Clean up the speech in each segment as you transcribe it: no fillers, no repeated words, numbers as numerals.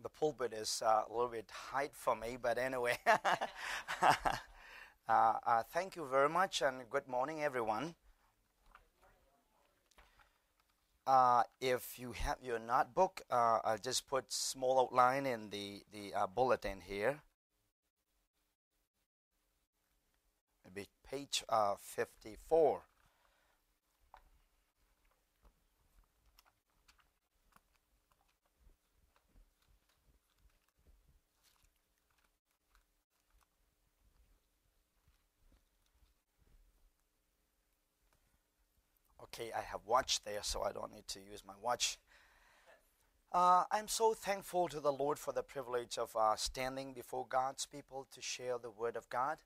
The pulpit is a little bit height for me, but anyway. Thank you very much, and good morning, everyone. If you have your notebook, I'll just put small outline in the bulletin here. Maybe page 54. Okay, I have watch there, so I don't need to use my watch. I'm so thankful to the Lord for the privilege of standing before God's people to share the Word of God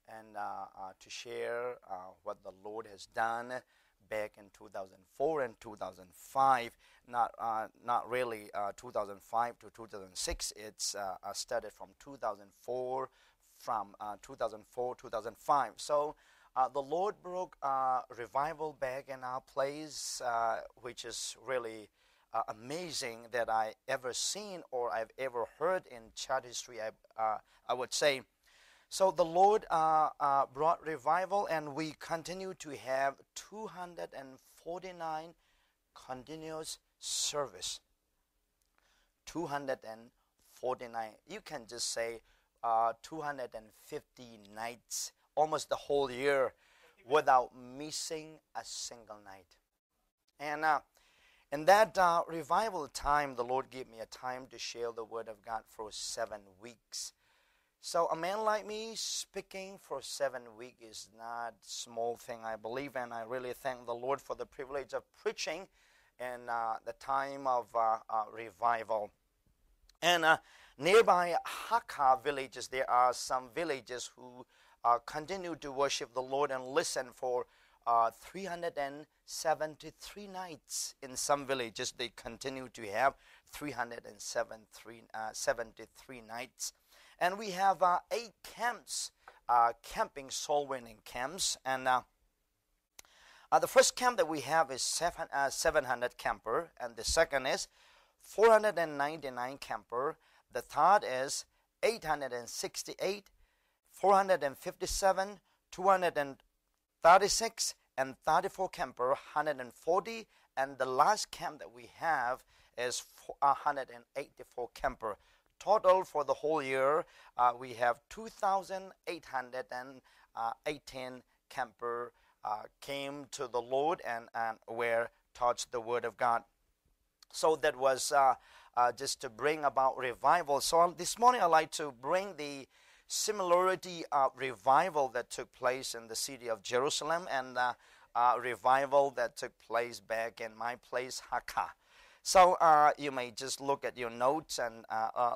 and to share what the Lord has done back in 2004 and 2005. Not really 2005 to 2006. It's started from 2004, 2005. So the Lord broke revival back in our place, which is really amazing that I ever seen or I've ever heard in church history, I would say. So the Lord brought revival, and we continue to have 249 continuous service. 249. You can just say 250 nights, almost the whole year, without missing a single night. And in that revival time, the Lord gave me a time to share the Word of God for 7 weeks. So a man like me speaking for 7 weeks is not a small thing, I believe, and I really thank the Lord for the privilege of preaching in the time of revival. And nearby Hakha villages, there are some villages who continue to worship the Lord and listen for 373 nights. In some villages, they continue to have 373 nights. And we have 8 camps, camping soul-winning camps. And the first camp that we have is 700 camper, and the second is 499 camper. The third is 868, 457, 236, and 34 camper, 140. And the last camp that we have is 184 camper. Total for the whole year, we have 2,818 camper came to the Lord and were taught the Word of God. So that was just to bring about revival. So this morning I'd like to bring the similarity of revival that took place in the city of Jerusalem and revival that took place back in my place, Hakha. So you may just look at your notes and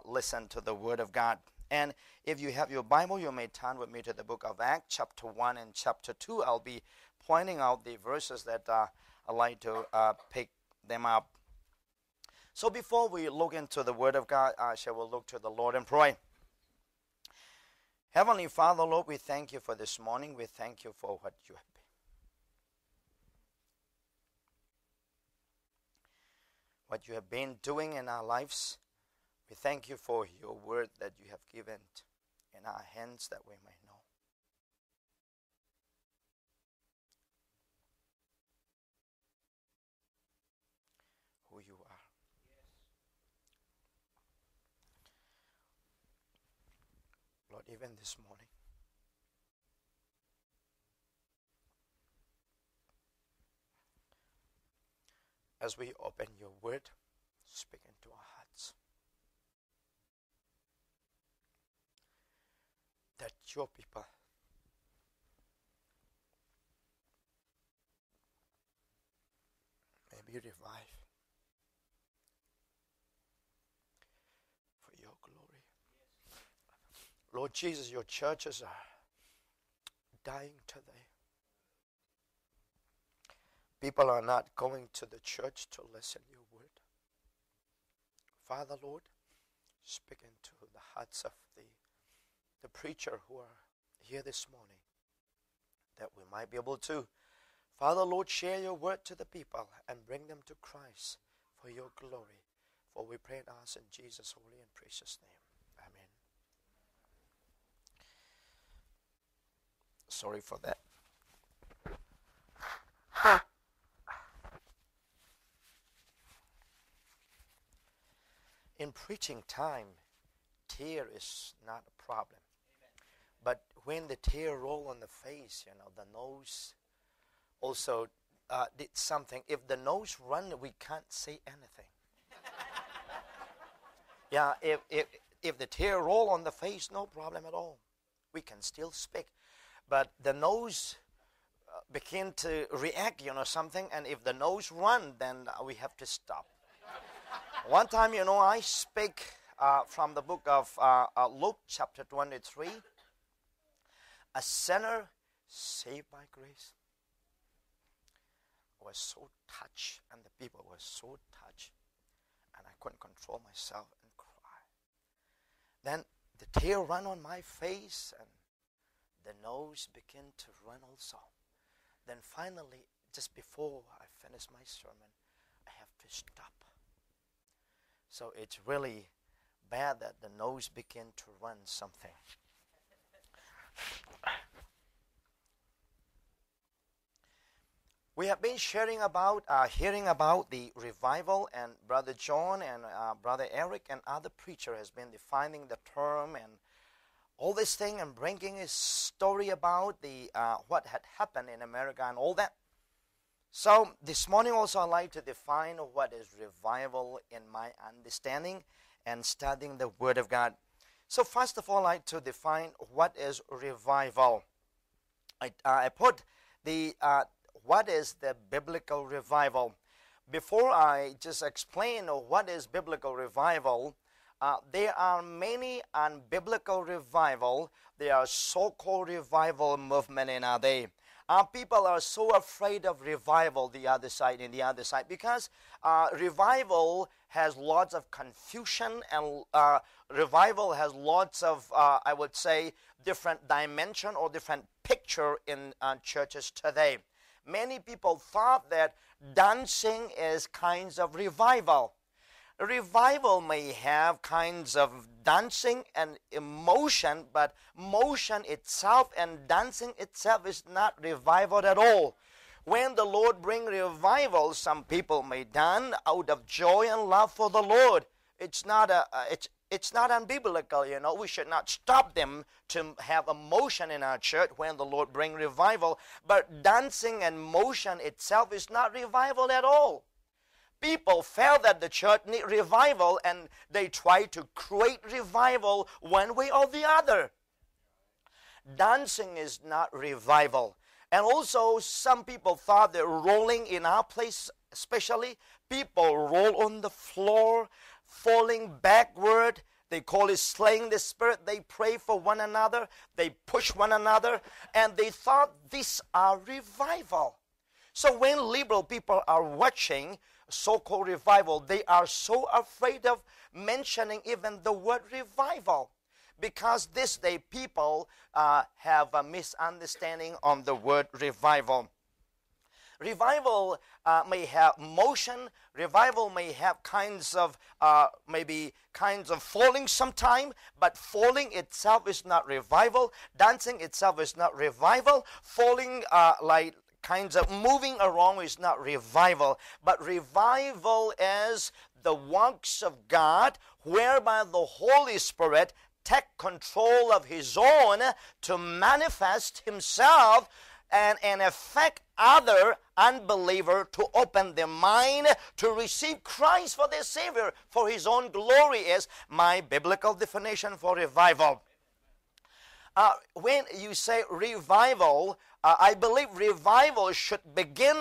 listen to the Word of God. And if you have your Bible, you may turn with me to the book of Acts, chapter 1 and chapter 2. I'll be pointing out the verses that I'd like to pick them up. So before we look into the Word of God, shall we look to the Lord and pray. Heavenly Father, Lord, we thank you for this morning. We thank you for what you have been. What you have been doing in our lives. We thank you for your word that you have given in our hands that we may know. Who you are. Lord, even this morning, as we open your word, speak into our hearts. That your people may be revived for your glory. Lord Jesus, your churches are dying today. People are not going to the church to listen to your word. Father, Lord, speak into the hearts of the preacher who are here this morning, that we might be able to, Father, Lord, share your word to the people and bring them to Christ for your glory, For we pray and ask in Jesus' holy and precious name. Amen. Sorry for that. In preaching time, tear is not a problem. But when the tear roll on the face, the nose also did something. If the nose run, we can't say anything. Yeah, if the tear roll on the face, no problem at all. We can still speak. But the nose begin to react, something. And if the nose run, then we have to stop. One time, I speak from the book of Luke chapter 23. A sinner saved by grace. I was so touched, and the people were so touched, and I couldn't control myself and cry. Then the tear ran on my face, and the nose began to run also. Then finally, just before I finish my sermon, I have to stop. So it's really bad that the nose began to run something. We have been hearing about the revival, and Brother John and Brother Eric and other preacher has been defining the term and all this thing and bringing a story about the what had happened in America and all that. So this morning also I'd like to define what is revival in my understanding and studying the Word of God. So first of all, I'd like to define what is revival. I put the what is the biblical revival. Before I just explain what is biblical revival, there are many unbiblical revival. There are so-called revival movement in our day. People are so afraid of revival, in the other side, because revival has lots of confusion, and revival has lots of, I would say, different dimension or different picture in churches today. Many people thought that dancing is kinds of revival. Revival may have kinds of dancing and emotion, but motion itself and dancing itself is not revival at all. When the Lord brings revival, some people may dance out of joy and love for the Lord. It's not unbiblical, We should not stop them to have emotion in our church when the Lord brings revival. But dancing and motion itself is not revival at all. People felt that the church need revival, and they try to create revival one way or the other. Dancing is not revival. And also, some people thought that rolling in our place, especially, people roll on the floor, falling backward. They call it slaying the spirit. They pray for one another. They push one another. And they thought these are revival. So when liberal people are watching so-called revival, they are so afraid of mentioning even the word revival, because this day people have a misunderstanding on the word revival. Revival may have motion. Revival may have kinds of falling sometime, but falling itself is not revival. Dancing itself is not revival. Falling like kinds of moving around is not revival. But revival is the works of God, whereby the Holy Spirit take control of His own to manifest Himself and affect other unbeliever to open their mind to receive Christ for their Savior, for His own glory is my biblical definition for revival. When you say revival, I believe revival should begin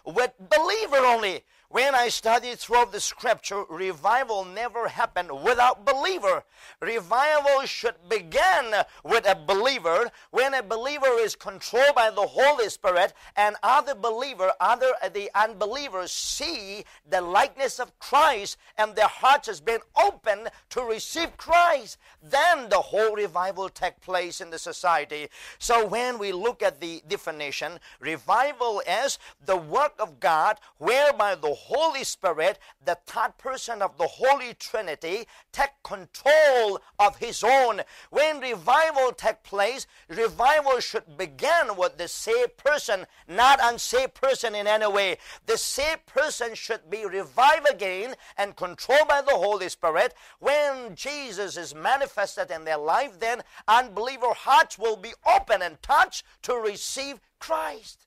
with believer only. When I study throughout the scripture, revival never happened without believer. Revival should begin with a believer. When a believer is controlled by the Holy Spirit and the unbelievers see the likeness of Christ and their hearts has been opened to receive Christ, then the whole revival takes place in the society. So when we look at the definition, revival is the work of God whereby the Holy Spirit, the third person of the Holy Trinity, take control of His own. When revival takes place, revival should begin with the saved person, not unsaved person in any way. The saved person should be revived again and controlled by the Holy Spirit. When Jesus is manifested in their life, then unbeliever hearts will be open and touched to receive Christ.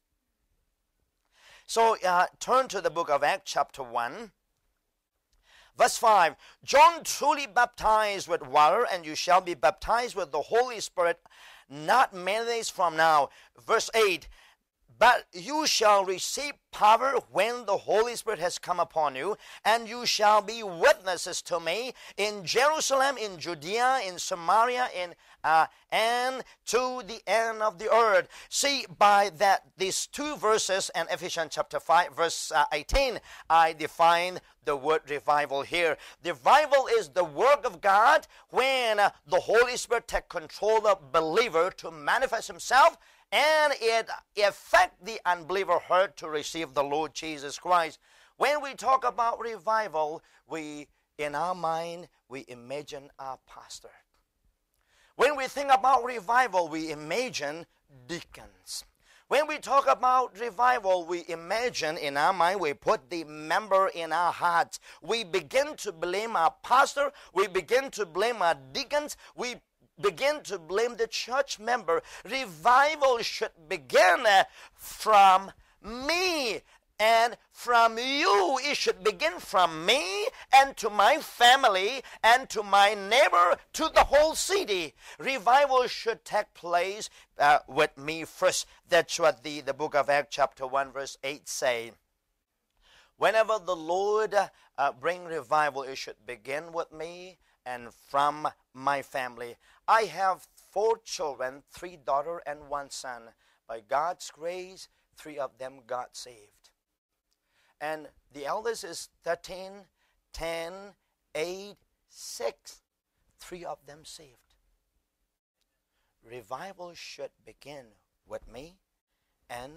So turn to the book of Acts chapter 1. Verse 5, John truly baptized with water, and you shall be baptized with the Holy Spirit not many days from now. Verse 8, but you shall receive power when the Holy Spirit has come upon you, and you shall be witnesses to me in Jerusalem, in Judea, in Samaria, and to the end of the earth. See, by that these two verses and Ephesians chapter 5, verse 18, I define the word revival here. Revival is the work of God when the Holy Spirit takes control of the believer to manifest Himself, and it affects the unbeliever heart to receive the Lord Jesus Christ. When we talk about revival, in our mind, we imagine our pastor. When we think about revival, we imagine deacons. When we talk about revival, we imagine in our mind, we put the member in our hearts. We begin to blame our pastor. We begin to blame our deacons. We begin to blame the church member. Revival should begin from me and from you. It should begin from me and to my family and to my neighbor, to the whole city. Revival should take place with me first. That's what the book of Acts chapter 1 verse 8 say. Whenever the Lord bring revival, it should begin with me and from my family. I have 4 children, 3 daughters and 1 son. By God's grace, 3 of them got saved. And the eldest is 13, 10, 8, 6. 3 of them saved. Revival should begin with me and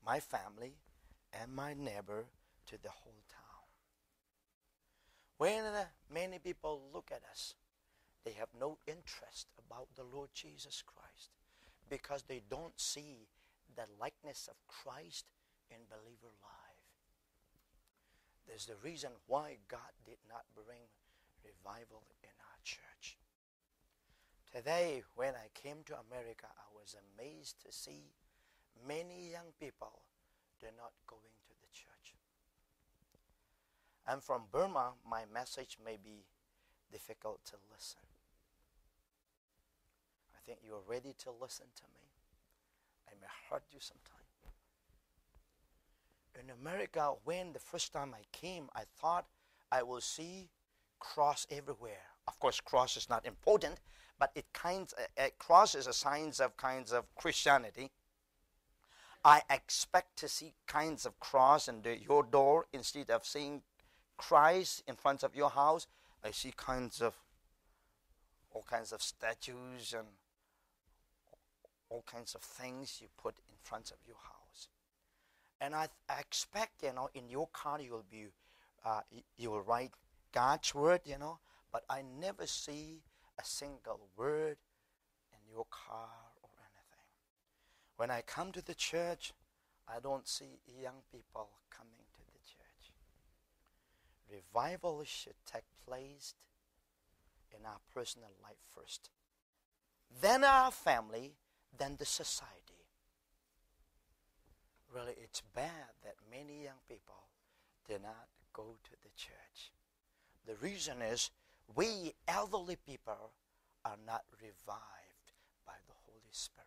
my family and my neighbor to the whole town. When many people look at us, they have no interest about the Lord Jesus Christ because they don't see the likeness of Christ in believer life. There's the reason why God did not bring revival in our church. Today, when I came to America, I was amazed to see many young people, they're not going to the church. I'm from Burma. My message may be difficult to listen. I think you're ready to listen to me. I may hurt you sometime. In America, when the first time I came, I thought I will see cross everywhere. Of course, cross is not important, but cross is a sign of kinds of Christianity. I expect to see kinds of cross in your door. Instead of seeing Christ in front of your house, I see all kinds of statues and all kinds of things you put in front of your house. And I expect, in your car you will write God's word, but I never see a single word in your car or anything. When I come to the church, I don't see young people coming to the church. Revival should take place in our personal life first, then our family, then the society. Really, it's bad that many young people do not go to the church. The reason is we elderly people are not revived by the Holy Spirit.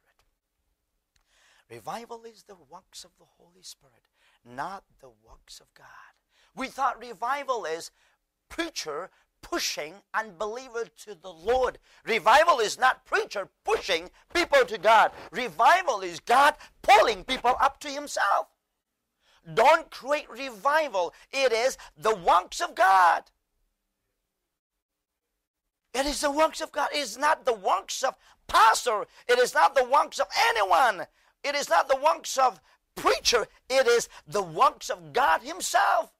Revival is the works of the Holy Spirit, not the works of God. We thought revival is preacher pushing unbelievers to the Lord. Revival is not preacher pushing people to God. Revival is God pulling people up to Himself. Don't create revival. It is the works of God. It is the works of God. It is not the works of pastor. It is not the works of anyone. It is not the works of preacher. It is the works of God himself.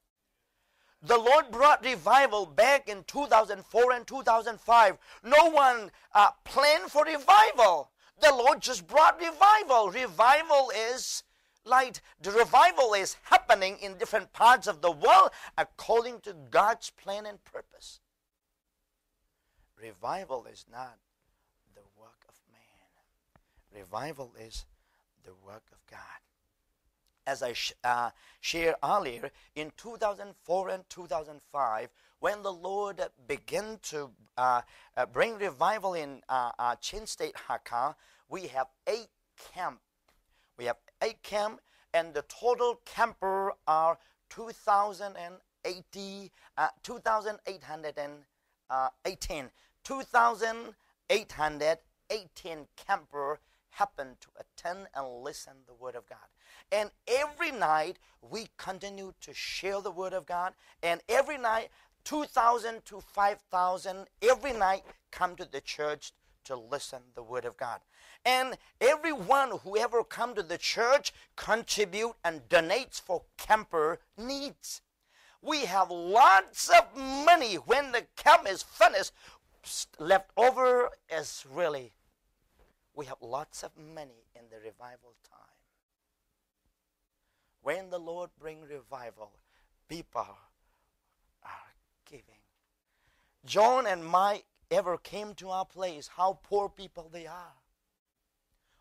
The Lord brought revival back in 2004 and 2005. No one planned for revival. The Lord just brought revival. Revival is like, the revival is happening in different parts of the world according to God's plan and purpose. Revival is not the work of man. Revival is the work of God. As I shared earlier, in 2004 and 2005, when the Lord began to bring revival in Chin State, Hakha, we have 8 camps. We have 8 camps, and the total camper are 2,818. 2,818 camper happened to attend and listen the Word of God. And every night we continue to share the Word of God. And every night 2,000 to 5,000 every night come to the church to listen the Word of God. And everyone who ever come to the church contribute and donates for camper needs. We have lots of money. When the camp is finished, left over is really, we have lots of money in the revival time. When the Lord bring revival, people are giving. John and Mike ever came to our place, how poor people they are.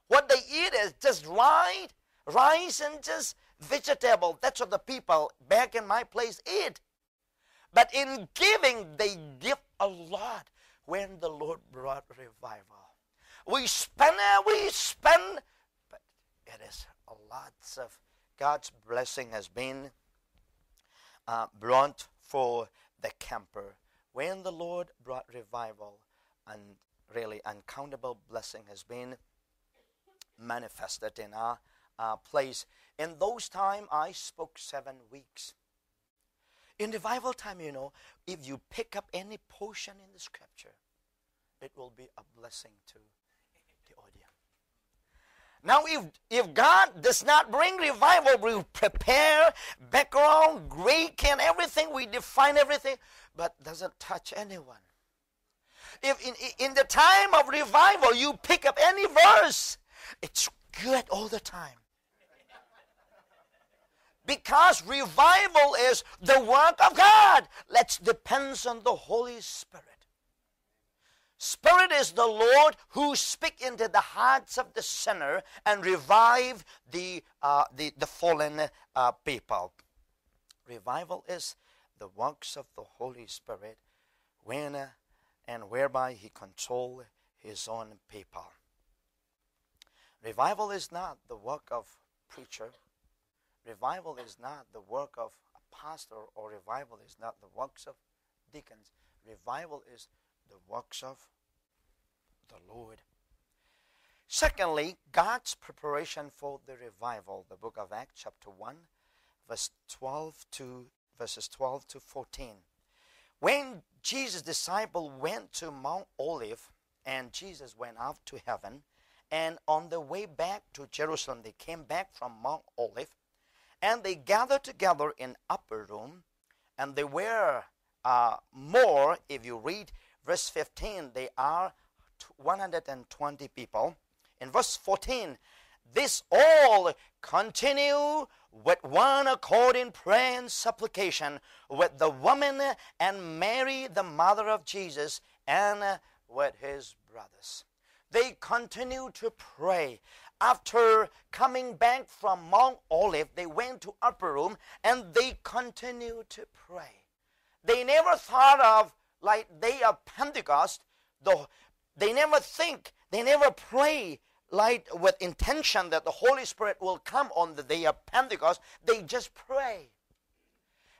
What they eat is just rice and just vegetable. That's what the people back in my place eat. But in giving, they give a lot. When the Lord brought revival, we spend, but it is a lot of God's blessing has been brought for the camper. When the Lord brought revival, and really uncountable blessing has been manifested in our place. In those time, I spoke 7 weeks. In revival time, you know, if you pick up any portion in the scripture, it will be a blessing to the audience. Now, if God does not bring revival, we prepare background, Greek and everything, we define everything, but doesn't touch anyone. If in the time of revival, you pick up any verse, it's good all the time. Because revival is the work of God. Let's depend on the Holy Spirit. Spirit is the Lord who speaks into the hearts of the sinner and revive the fallen people. Revival is the works of the Holy Spirit when and whereby He controls His own people. Revival is not the work of preacher. Revival is not the work of a pastor, or revival is not the works of deacons. Revival is the works of the Lord. Secondly, God's preparation for the revival. The book of Acts chapter 1, verses 12 to 14. When Jesus' disciple went to Mount Olive, and Jesus went up to heaven, and on the way back to Jerusalem, they came back from Mount Olive, and they gathered together in upper room, and they were more. If you read verse 15, they are 120 people. In verse 14, this all continue with one accord in prayer and supplication with the woman and Mary, the mother of Jesus, and with his brothers. They continue to pray. After coming back from Mount Olive, they went to upper room and they continued to pray. They never thought of like day of Pentecost. They never pray like with intention that the Holy Spirit will come on the day of Pentecost. They just pray.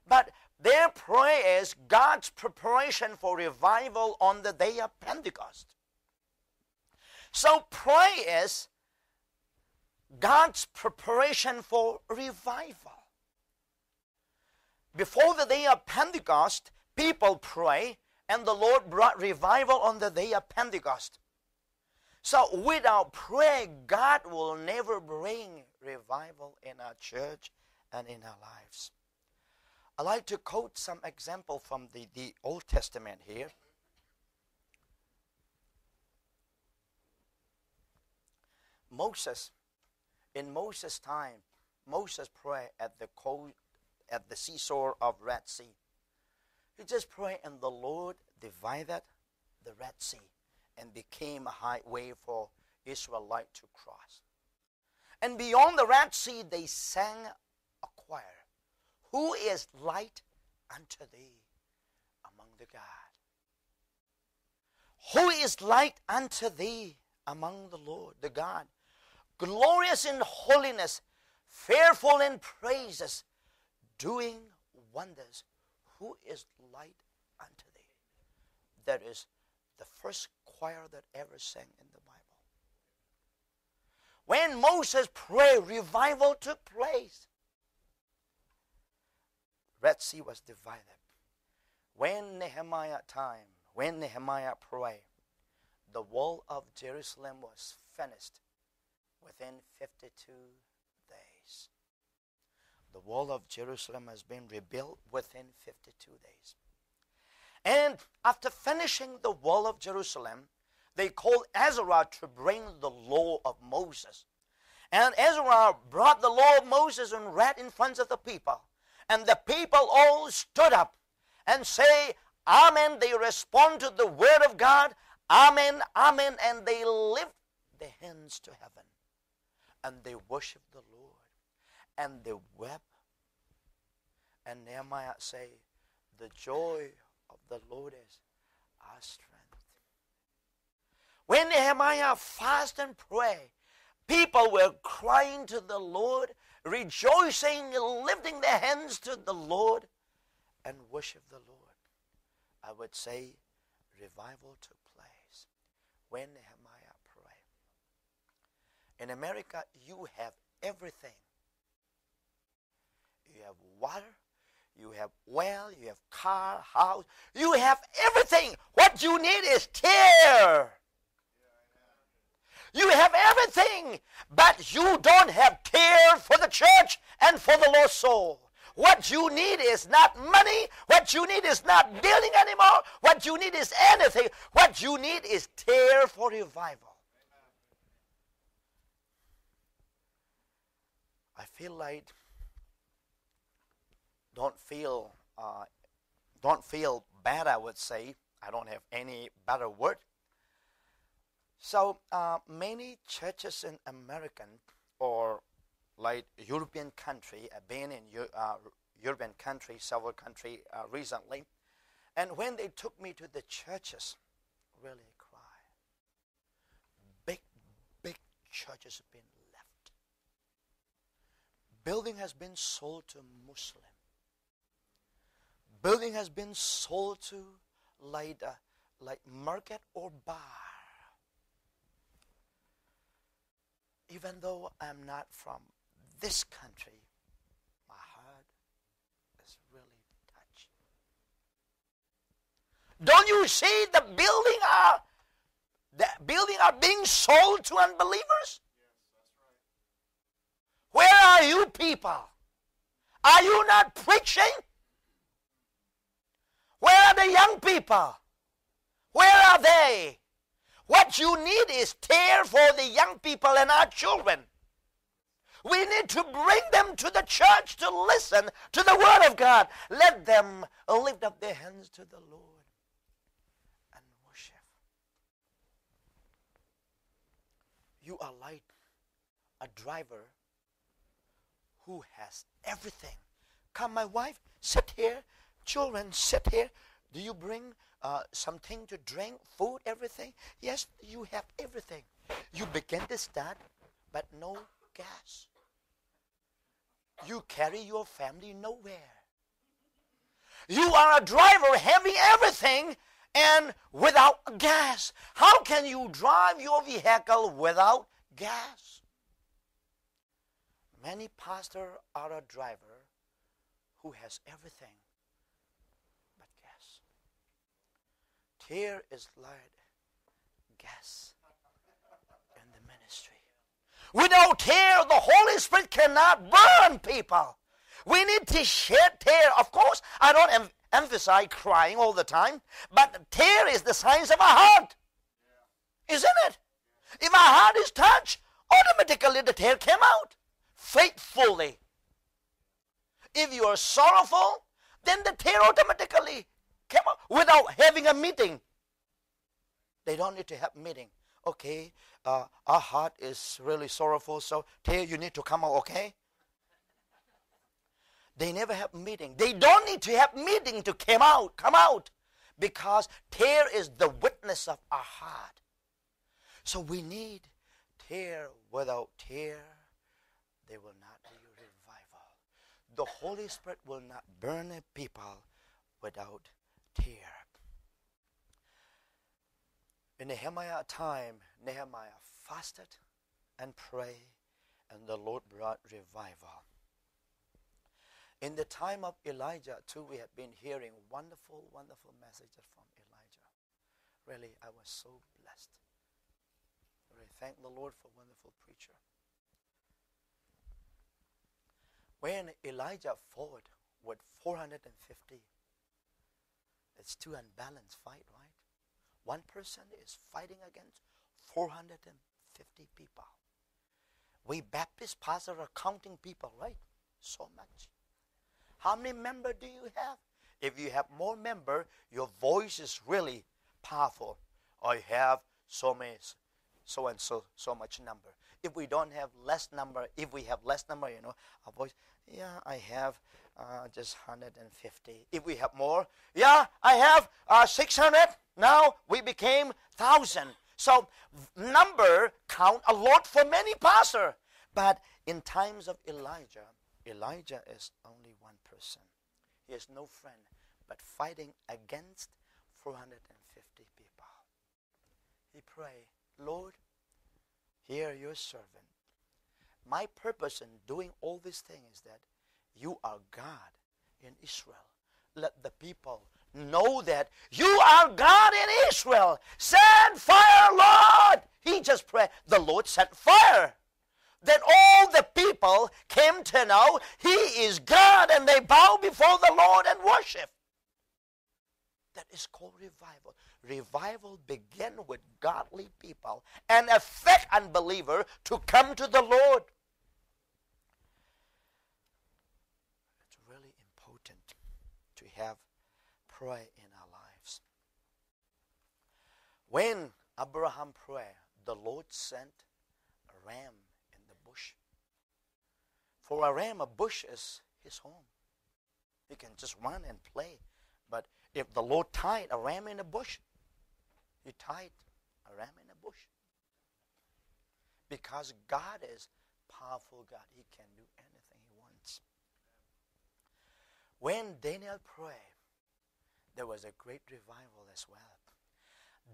But their prayer is God's preparation for revival on the day of Pentecost. So prayer is God's preparation for revival. Before the day of Pentecost, people pray, and the Lord brought revival on the day of Pentecost. So without prayer, God will never bring revival in our church and in our lives. I like to quote some example from the Old Testament here. Moses, in Moses' time, Moses prayed at the seashore of Red Sea. He just prayed and the Lord divided the Red Sea and became a highway for Israelite to cross. And beyond the Red Sea, they sang a choir. Who is light unto thee among the gods? Who is light unto thee among the Lord, the God? Glorious in holiness, fearful in praises, doing wonders. Who is light unto thee? That is the first choir that ever sang in the Bible. When Moses prayed, revival took place. Red Sea was divided. When Nehemiah prayed, the wall of Jerusalem was finished within 52 days. The wall of Jerusalem has been rebuilt within 52 days. And after finishing the wall of Jerusalem, they called Ezra to bring the law of Moses. And Ezra brought the law of Moses and read in front of the people. And the people all stood up and say, Amen. They respond to the word of God. Amen, amen. And they lift their hands to heaven. And they worship the Lord. And they wept. And Nehemiah say, the joy of the Lord is our strength. When Nehemiah fasted and prayed, people were crying to the Lord, rejoicing, lifting their hands to the Lord, and worship the Lord. I would say revival took place when Nehemiah prayed. In America, you have everything. You have water, you have well, you have car, house, you have everything. What you need is care. You have everything, but you don't have care for the church and for the lost soul. What you need is not money. What you need is not building anymore. What you need is anything. What you need is care for revival. I feel like don't feel bad, I would say. I don't have any better word. So many churches in American or like European country, I've been in European country, several countries recently, and when they took me to the churches, really cry. Big churches have been left. Building has been sold to Muslim. Building has been sold to like market or bar. Even though I'm not from this country, my heart is really touched. Don't you see the building are being sold to unbelievers? Yes, that's right. Where are you people? Are you not preaching? Where are the young people? Where are they? What you need is care for the young people and our children. We need to bring them to the church to listen to the word of God. Let them lift up their hands to the Lord and worship. You are like a driver who has everything. Come, my wife, sit here. Children, sit here. Do you bring something to drink, food, everything? Yes, you have everything. You begin to start, but no gas. You carry your family nowhere. You are a driver having everything and without gas. How can you drive your vehicle without gas? Many pastors are a driver who has everything. Here is like gas. ministry. Without tear, the Holy Spirit cannot burn people. We need to shed tear. Of course, I don't emphasize crying all the time, but tear is the signs of a heart. Isn't it? If our heart is touched, automatically the tear came out. Faithfully. If you are sorrowful, then the tear automatically came out without having a meeting. They don't need to have a meeting. Okay, our heart is really sorrowful, so tear, you need to come out, okay? They never have meeting. They don't need to have meeting to come out, because tear is the witness of our heart. So we need tear. Without tear, there will not be revival. The Holy Spirit will not burn a people without tear. In Nehemiah time, Nehemiah fasted and prayed, and the Lord brought revival. In the time of Elijah too, we have been hearing wonderful, wonderful messages from Elijah. Really, I was so blessed. Really, thank the Lord for wonderful preacher. When Elijah fought with 450, it's too unbalanced fight, right? One person is fighting against 450 people. We Baptist pastors are counting people, right? So much. How many members do you have? If you have more members, your voice is really powerful. Or you have so many, so and so much number. If we don't have less number, if we have less number, our voice, yeah, I have just 150. If we have more, yeah, I have 600. Now we became 1,000. So number count a lot for many pastors. But in times of Elijah is only one person. He has no friend, but fighting against 450 people. He prayed, Lord, hear your servant. My purpose in doing all these things is that you are God in Israel. Let the people know that you are God in Israel. Send fire, Lord. He just prayed. The Lord sent fire. Then all the people came to know He is God, and they bow before the Lord and worship. That is called revival. Revival begins with godly people and affect unbeliever to come to the Lord. It's really important to have prayer in our lives. When Abraham prayed, the Lord sent a ram in the bush. For a ram, a bush is his home. He can just run and play. But if the Lord tied a ram in a bush, He tied a ram in a bush. Because God is powerful God. He can do anything He wants. When Daniel prayed, there was a great revival as well.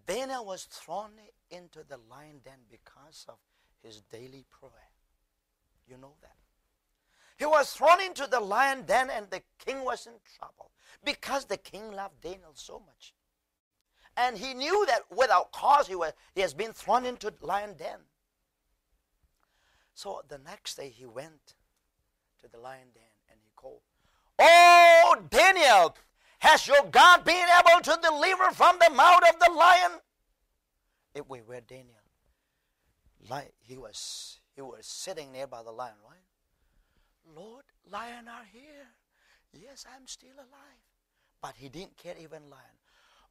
Daniel was thrown into the lion den because of his daily prayer. You know that. He was thrown into the lion den, and the king was in trouble because the king loved Daniel so much. And he knew that without cause he has been thrown into the lion den. So the next day he went to the lion den and he called, "Oh, Daniel, has your God been able to deliver from the mouth of the lion?" If we were Daniel, he was sitting near by the lion, right? "Lord, lion are here. Yes, I'm still alive." But he didn't care even lion.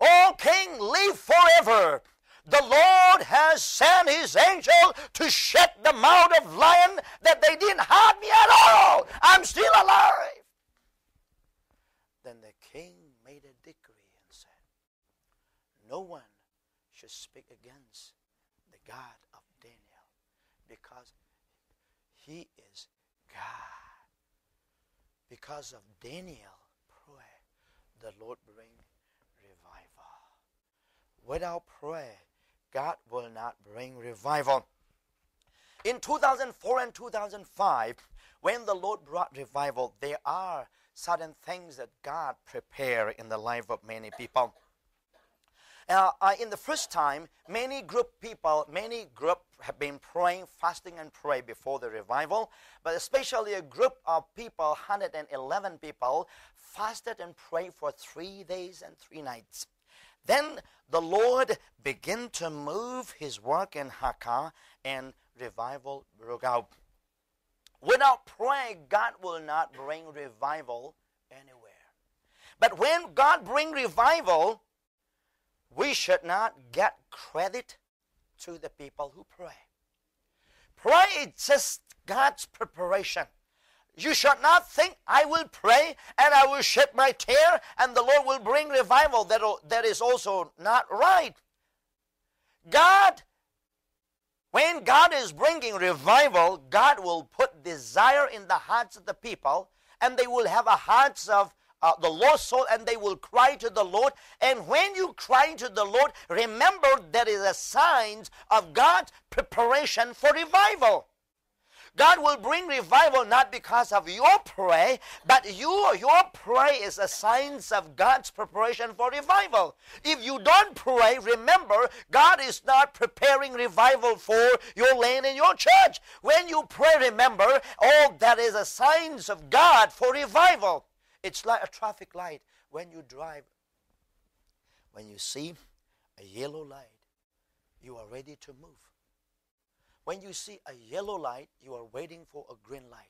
"Oh, king, live forever. The Lord has sent His angel to shut the mouth of lion that they didn't harm me at all. I'm still alive." Then the king made a decree and said, no one should speak against the God of Daniel, because He is God. Because of Daniel prayer, the Lord bring revival. Without prayer, God will not bring revival. In 2004 and 2005, when the Lord brought revival, there are certain things that God prepared in the life of many people. In the first time, many group have been praying, fasting and pray before the revival. But especially a group of people, 111 people, fasted and prayed for 3 days and 3 nights. Then the Lord began to move His work in Hakha, and revival broke out. Without prayer, God will not bring revival anywhere. But when God brings revival, we should not get credit to the people who pray. Pray is just God's preparation. You should not think, I will pray and I will shed my tear and the Lord will bring revival. That is also not right. When God is bringing revival, God will put desire in the hearts of the people, and they will have a hearts of the lost soul, and they will cry to the Lord. And when you cry to the Lord, remember that is a sign of God's preparation for revival. God will bring revival not because of your prayer, but your prayer is a sign of God's preparation for revival. If you don't pray, remember, God is not preparing revival for your land and your church. When you pray, remember, that is a sign of God for revival. It's like a traffic light. When you drive, when you see a yellow light, you are ready to move. When you see a yellow light, you are waiting for a green light.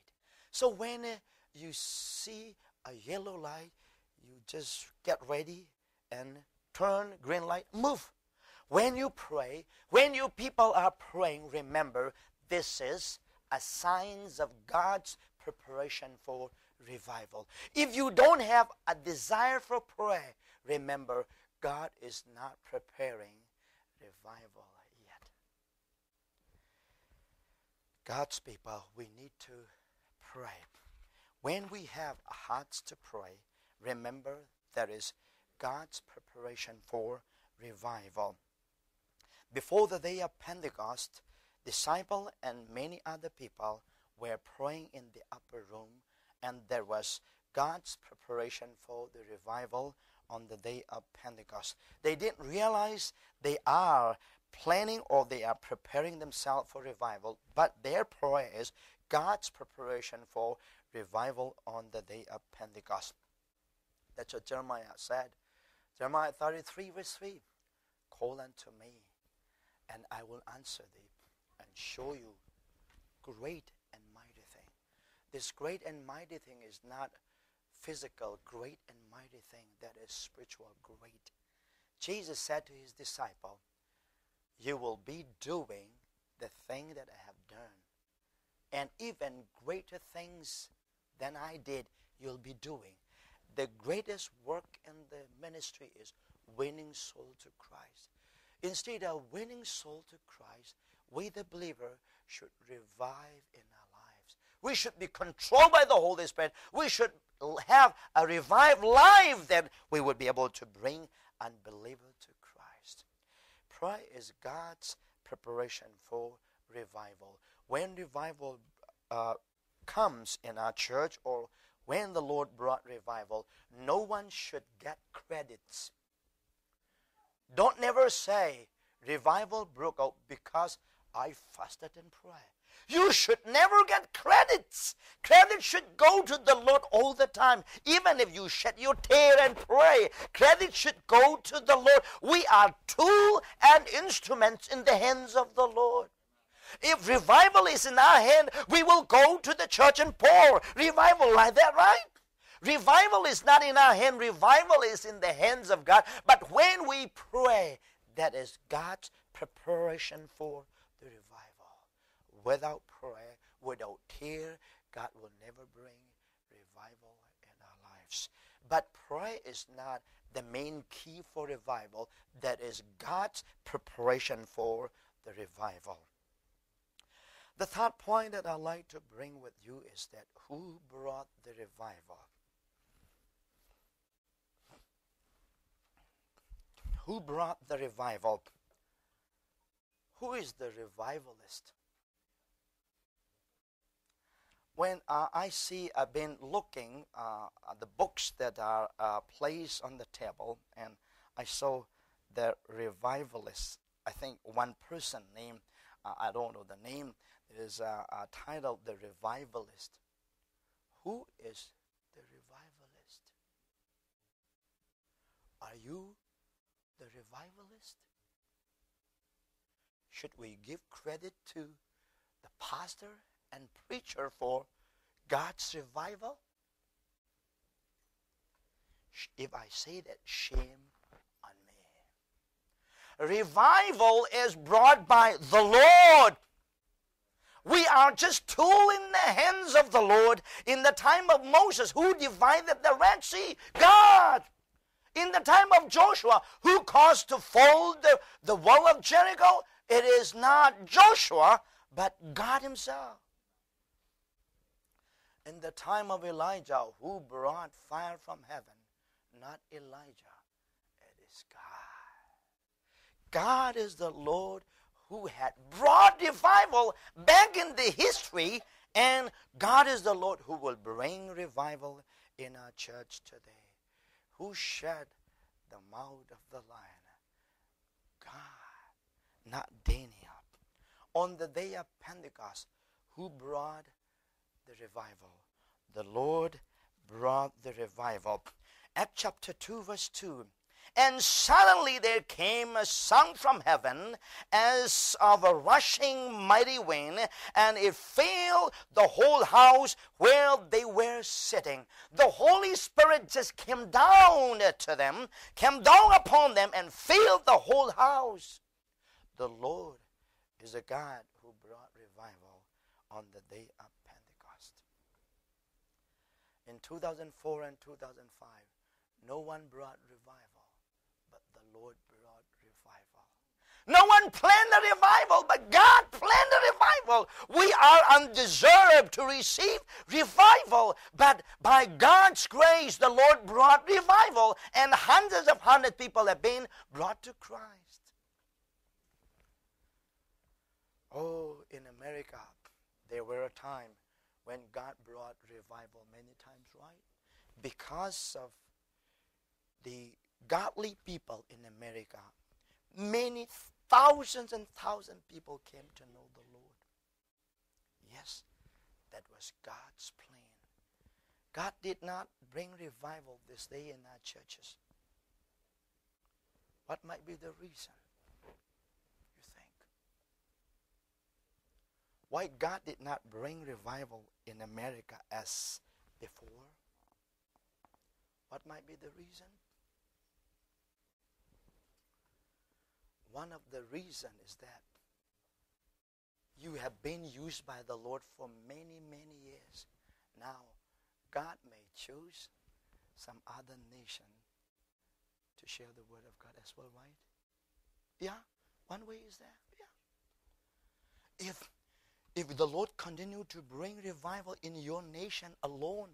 So when you see a yellow light, you just get ready and turn green light, move. When you pray, when you people are praying, remember, this is a sign of God's preparation for revival. If you don't have a desire for prayer, remember, God is not preparing revival. God's people, we need to pray. When we have hearts to pray, remember there is God's preparation for revival. Before the day of Pentecost, disciples and many other people were praying in the upper room, and there was God's preparation for the revival on the day of Pentecost. They didn't realize they are planning or they are preparing themselves for revival, but their prayer is God's preparation for revival on the day of Pentecost. That's what Jeremiah said. Jeremiah 33 verse 3, call unto me, and I will answer thee, and show you great and mighty thing. This great and mighty thing is not physical, great and mighty thing, that is spiritual great. Jesus said to his disciple, you will be doing the thing that I have done. And even greater things than I did, you'll be doing. The greatest work in the ministry is winning soul to Christ. Instead of winning soul to Christ, we the believer should revive in our lives. We should be controlled by the Holy Spirit. We should have a revived life that we would be able to bring unbeliever to Christ. Prayer is God's preparation for revival. When revival comes in our church, or when the Lord brought revival, no one should get credits. Don't never say, revival broke out because I fasted and prayed. You should never get credits. Credit should go to the Lord all the time. Even if you shed your tear and pray, credit should go to the Lord. We are tools and instruments in the hands of the Lord. If revival is in our hand, we will go to the church and pour revival, like that, right? Revival is not in our hand. Revival is in the hands of God. But when we pray, that is God's preparation for the revival. Without prayer, without tear, God will never bring revival in our lives. But prayer is not the main key for revival. That is God's preparation for the revival. The third point that I'd like to bring with you is that who brought the revival? Who brought the revival? Who is the revivalist? When I've been looking at the books that are placed on the table, and I saw the revivalists. I think one person named, I don't know the name, is titled The Revivalist. Who is the revivalist? Are you the revivalist? Should we give credit to the pastor and preacher for God's revival? If I say that, shame on me. Revival is brought by the Lord. We are just tool in the hands of the Lord. In the time of Moses, who divided the Red Sea? God. In the time of Joshua, who caused to fall the wall of Jericho? It is not Joshua, but God himself. In the time of Elijah, who brought fire from heaven? Not Elijah, it is God. God is the Lord who had brought revival back in the history, and God is the Lord who will bring revival in our church today. Who shed the mouth of the lion? God, not Daniel. On the day of Pentecost, who brought the revival? The Lord brought the revival. Acts chapter 2 verse 2. And suddenly there came a sound from heaven as of a rushing mighty wind, and it filled the whole house where they were sitting. The Holy Spirit just came down to them, came down upon them, and filled the whole house. The Lord is a God who brought revival on the day of Pentecost. In 2004 and 2005, no one brought revival, but the Lord brought revival. No one planned the revival, but God planned the revival. We are undeserved to receive revival, but by God's grace, the Lord brought revival, and hundreds of people have been brought to Christ. Oh, in America, there were a time when God brought revival many times, right? Because of the godly people in America, many thousands and thousands of people came to know the Lord. Yes, that was God's plan. God did not bring revival this day in our churches. What might be the reason, you think? Why God did not bring revival in America as before? What might be the reason? One of the reasons is that you have been used by the Lord for many, many years. Now, God may choose some other nation to share the word of God as well, right? Yeah, one way is that. Yeah. If the Lord continue to bring revival in your nation alone,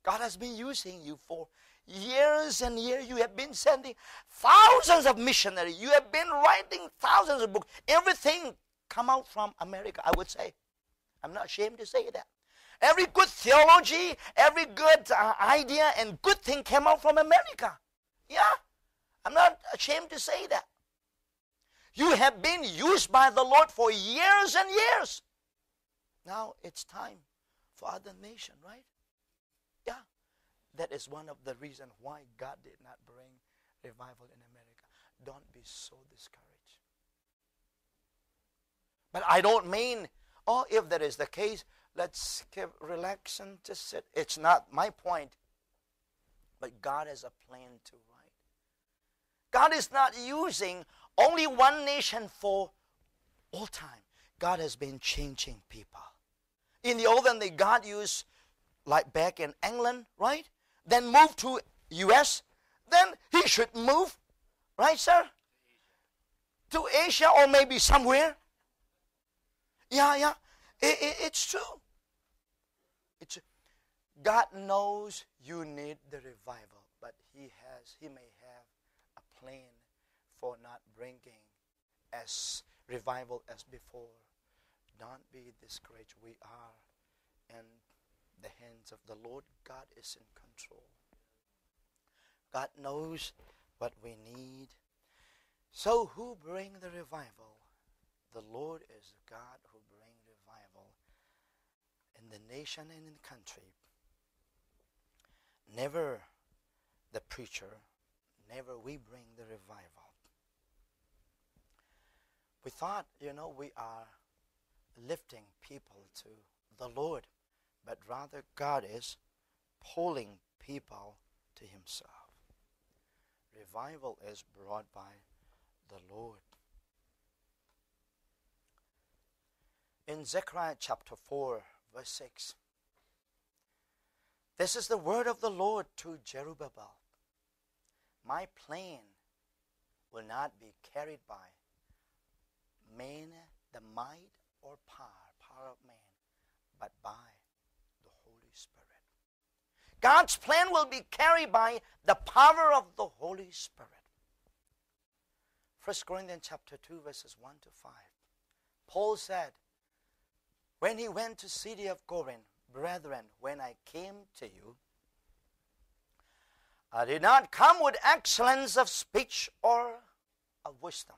God has been using you for years and years. You have been sending thousands of missionaries. You have been writing thousands of books. Everything come out from America, I would say. I'm not ashamed to say that. Every good theology, every good idea and good thing came out from America. Yeah, I'm not ashamed to say that. You have been used by the Lord for years and years. Now it's time for other nations, right? Yeah, that is one of the reasons why God did not bring revival in America. Don't be so discouraged. But I don't mean, oh, if that is the case, let's relax and just sit. It's not my point. But God has a plan too, right? God is not using only one nation for all time. God has been changing people. In the olden days, God used, like back in England, right? Then move to U.S. Then he should move, right, sir? To Asia or maybe somewhere. Yeah. It's true. God knows you need the revival, but He may have a plan for not bringing as revival as before. Don't be discouraged. We are in the hands of the Lord. God is in control. God knows what we need. So who bring the revival? The Lord is the God who bring revival in the nation and in the country. Never the preacher, never we bring the revival. We thought, we are lifting people to the Lord, but rather God is pulling people to Himself. Revival is brought by the Lord. In Zechariah chapter 4, verse 6, this is the word of the Lord to Zerubbabel. My plan will not be carried by man, the might or power of man, but by the Holy Spirit. God's plan will be carried by the power of the Holy Spirit. 1 Corinthians chapter 2, verses 1 to 5. Paul said, when he went to city of Corinth, brethren, when I came to you, I did not come with excellence of speech or of wisdom,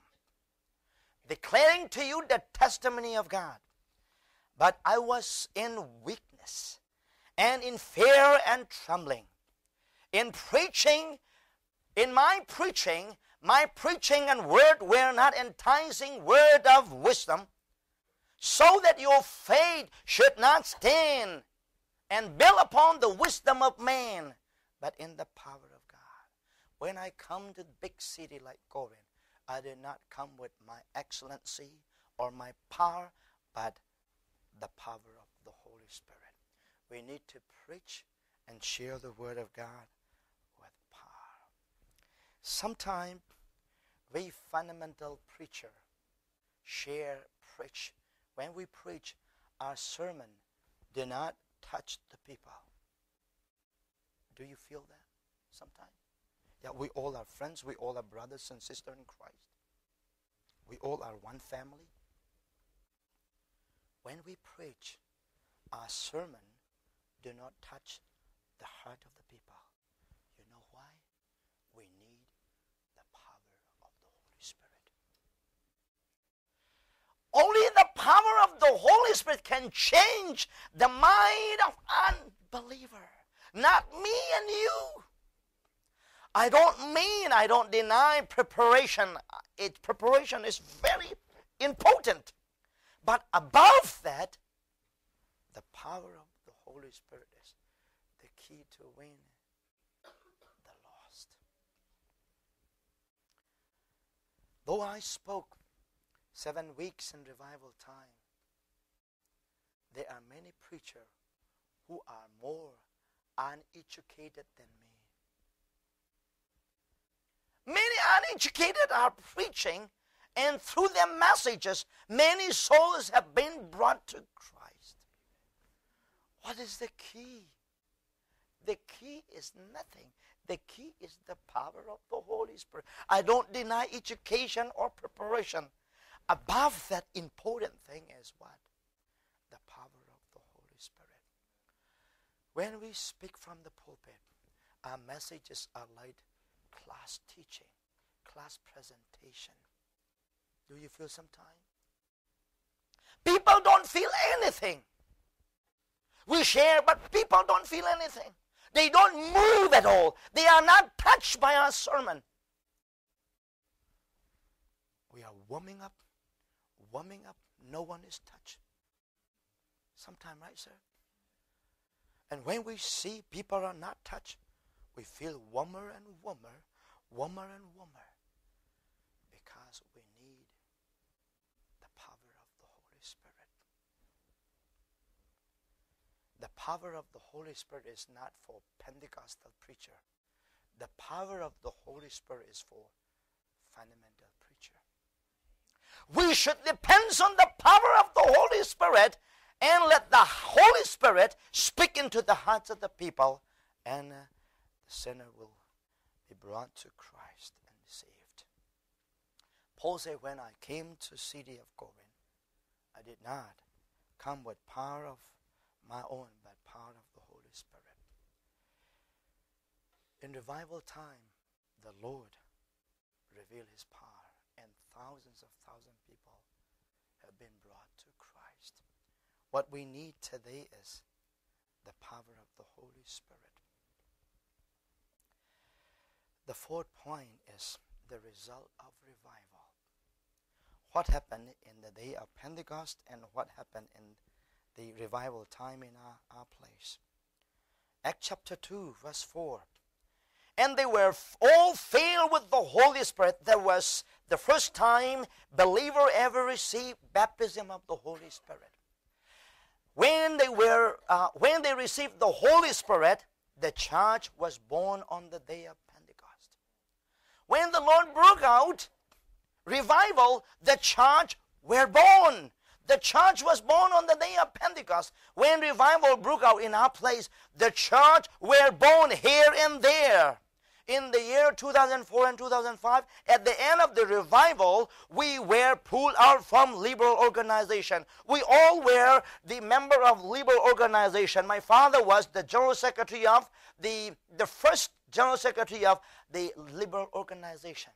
declaring to you the testimony of God. But I was in weakness and in fear and trembling. In my preaching and word were not enticing word of wisdom, so that your faith should not stand and build upon the wisdom of man, but in the power of God. When I come to the big city like Corinth, I did not come with my excellency or my power, but the power of the Holy Spirit. We need to preach and share the word of God with power. Sometimes we fundamental preacher preach. When we preach, our sermon do not touch the people. Do you feel that sometimes? Yeah, we all are friends. We all are brothers and sisters in Christ. We all are one family. When we preach, our sermon do not touch the heart of the people. You know why? We need the power of the Holy Spirit. Only the power of the Holy Spirit can change the mind of unbeliever. Not me and you. I don't deny preparation. Preparation is very important. But above that, the power of the Holy Spirit is the key to win the lost. Though I spoke 7 weeks in revival time, there are many preachers who are more uneducated than me. Many uneducated are preaching, and through their messages, many souls have been brought to Christ. What is the key? The key is nothing. The key is the power of the Holy Spirit. I don't deny education or preparation. Above that important thing is what? The power of the Holy Spirit. When we speak from the pulpit, our messages are like class teaching, class presentation. Do you feel sometimes? People don't feel anything. We share, but people don't feel anything. They don't move at all. They are not touched by our sermon. We are warming up. No one is touched. Sometime, right, sir? And when we see people are not touched, we feel warmer and warmer, because we need the power of the Holy Spirit. The power of the Holy Spirit is not for Pentecostal preacher. The power of the Holy Spirit is for fundamental preacher. We should depend on the power of the Holy Spirit and let the Holy Spirit speak into the hearts of the people, and the sinner will be brought to Christ and saved. Paul said, when I came to the city of Corinth, I did not come with power of my own, but power of the Holy Spirit. In revival time, the Lord reveal His power, and thousands of people have been brought to Christ. What we need today is the power of the Holy Spirit. The fourth point is the result of revival. What happened in the day of Pentecost and what happened in the revival time in our place. Acts chapter 2, verse 4. And they were all filled with the Holy Spirit. That was the first time believer ever received baptism of the Holy Spirit. When they received the Holy Spirit, the church was born on the day of Pentecost. When the Lord broke out revival, the church were born. The church was born on the day of Pentecost. When revival broke out in our place, the church were born here and there. In the year 2004 and 2005, at the end of the revival, we were pulled out from liberal organization. We all were the member of liberal organization. My father was the general secretary of the first general secretary of the liberal organization.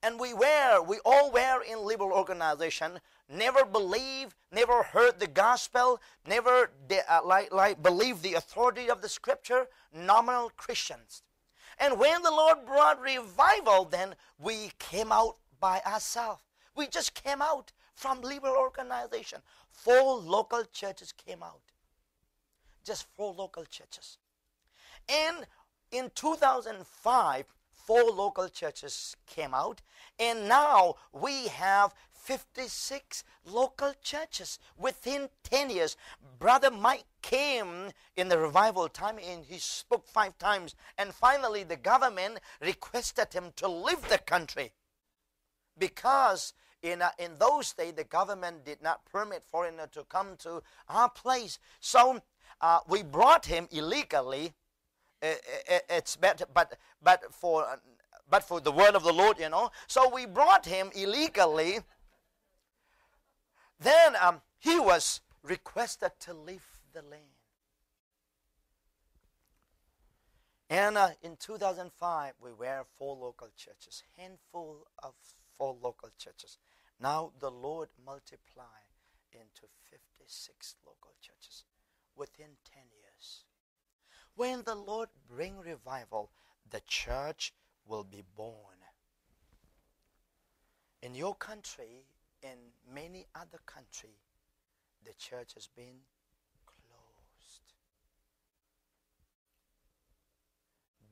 And we all were in liberal organization, never believed, never heard the gospel, never believed the authority of the scripture, nominal Christians. And when the Lord brought revival, then we came out by ourselves. We just came out from liberal organization. 4 local churches came out. Just 4 local churches. And in 2005, 4 local churches came out, and now we have 56 local churches within 10 years. Brother Mike came in the revival time and he spoke 5 times, and finally the government requested him to leave the country because in those days the government did not permit foreigners to come to our place. So we brought him illegally. It's better, but for the word of the Lord, you know. So we brought him illegally. Then he was requested to leave the land. And in 2005, we were 4 local churches, handful of 4 local churches. Now the Lord multiplied into 56 local churches within 10 years. When the Lord bring revival, the church will be born. In your country, in many other countries, the church has been closed.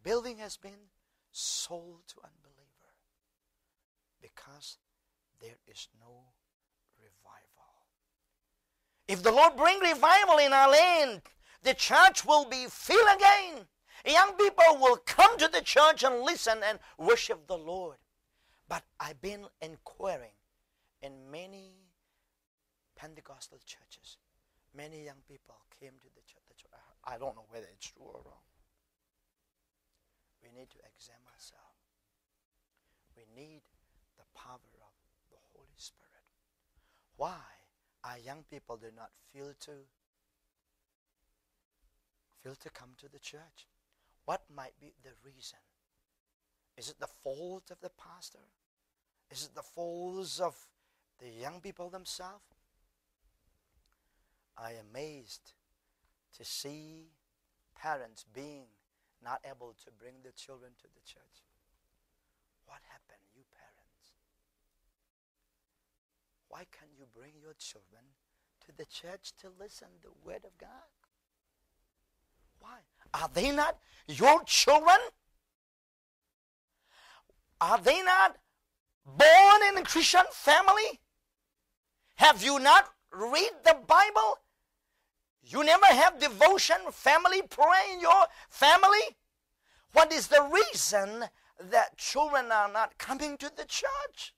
Building has been sold to unbeliever because there is no revival. If the Lord bring revival in our land, the church will be filled again. Young people will come to the church and listen and worship the Lord. But I've been inquiring in many Pentecostal churches. Many young people came to the church. I don't know whether it's true or wrong. We need to examine ourselves. We need the power of the Holy Spirit. Why our young people do not feel to come to the church? What might be the reason? Is it the fault of the pastor? Is it the fault of the young people themselves? I am amazed to see parents being not able to bring their children to the church. What happened, you parents? Why can't you bring your children to the church to listen to the word of God? Why? Are they not your children? Are they not born in a Christian family? Have you not read the Bible? You never have devotion, family prayer in your family? What is the reason that children are not coming to the church?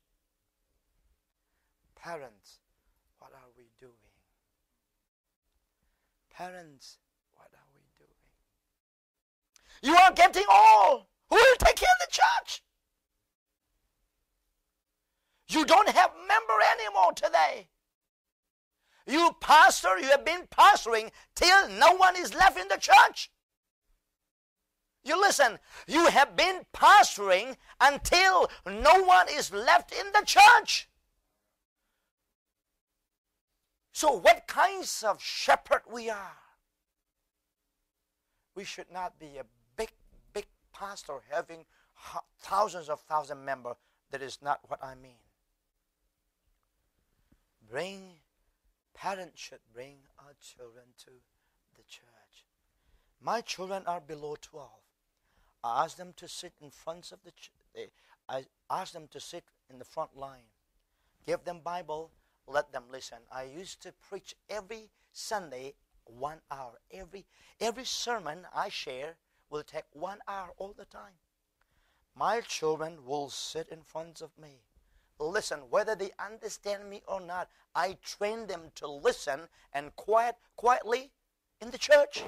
Parents, what are we doing? Parents, what are we doing? You are getting old. Who will take care of the church? You don't have member anymore today. You pastor, you have been pastoring till no one is left in the church. You listen, you have been pastoring until no one is left in the church. So what kinds of shepherd we are? We should not be a big pastor having thousands of members. That is not what I mean. Parents should bring our children to the church. My children are below 12. I ask them to sit in front of I ask them to sit in the front line. Give them Bible, let them listen. I used to preach every Sunday 1 hour. Every sermon I share will take 1 hour all the time. My children will sit in front of me. Listen, whether they understand me or not, I train them to listen and quietly in the church.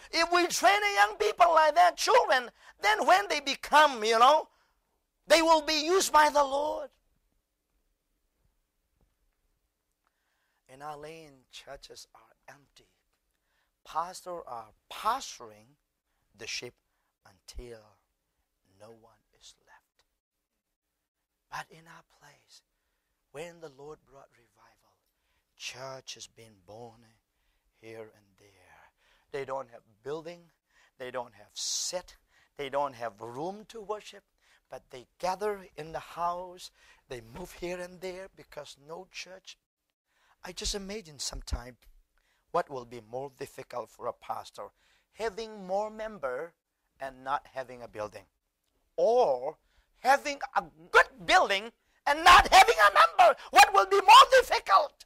If we train young people like that, children, then when they become, they will be used by the Lord. In our land, churches are empty. Pastors are pastoring the sheep until no one is left. But in our place, when the Lord brought revival, church has been born here and there. They don't have building, they don't have set, they don't have room to worship, but they gather in the house, they move here and there because no church. I just imagine sometime what will be more difficult for a pastor, having more members and not having a building, or having a good building and not having a member. What will be more difficult?